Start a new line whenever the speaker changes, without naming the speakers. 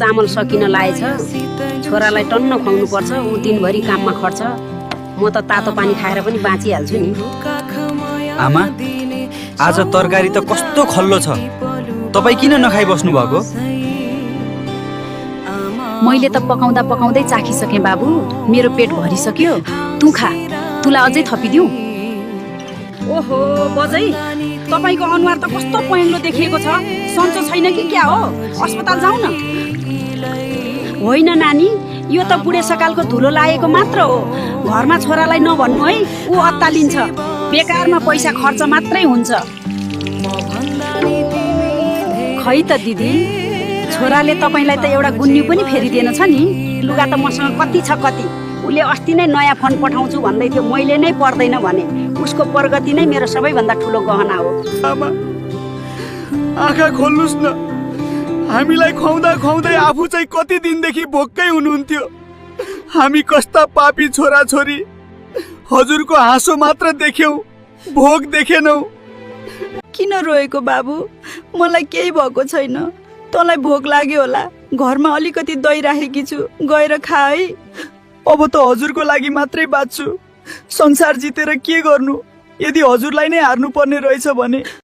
चामल सकिन लागेछ। छोरालाई टन्न खुवाउनु पर्छ, ऊ दिनभरि काममा खट्छ। म त तातो पानी खाएर पनि बाँचिहाल्छु नि।
आमा, आज तरकारी त कस्तो खल्लो छ, तपाईँ किन नखाइ बस्नु भएको?
मैले त पकाउँदा पकाउँदै चाखिसकेँ बाबु, मेरो पेट भरिसक्यो। तँ खा, तुलाई अझै थपिदिऊ। ओहो बजै, तपाईँको अनुहार त कस्तो पहेँलो देखिएको छ। सन्चो छैन कि क्या हो? अस्पताल जाऊ न। होइन नानी, यो त बुढेसकालको धुलो लागेको मात्र हो। घरमा छोरालाई नभन्नु है, ऊ अत्तालिन्छ। बेकारमा पैसा खर्च मात्रै हुन्छ। खै त दिदी, छोराले तपाईँलाई त एउटा गुन्यु पनि फेरिदिएन छ नि। लुगा त मसँग कति छ कति। उसले अस्ति नै नयाँ फोन पठाउँछु भन्दै थियो, मैले नै पर्दैन भने। उसको प्रगति नै मेरो सबैभन्दा ठुलो गहना हो।
आमा, आँखा खोल्नुस् न। हामीलाई खुवाउँदा खुवाउँदै आफू चाहिँ कति दिनदेखि भोकै हुनुहुन्थ्यो। हामी कस्ता पापी छोराछोरी, हजुरको हाँसो मात्र देख्यौँ, भोग देखेनौ।
किन रोएको बाबु? मलाई केही भएको छैन। तँलाई भोक लाग्यो होला, घरमा अलिकति दही राखेकी छु, गएर खा है।
अब त हजुरको लागि मात्रै बाँच्छु। संसार जितेर के गर्नु? यदि हजुरलाई नै हार्नु पर्ने रहेछ भने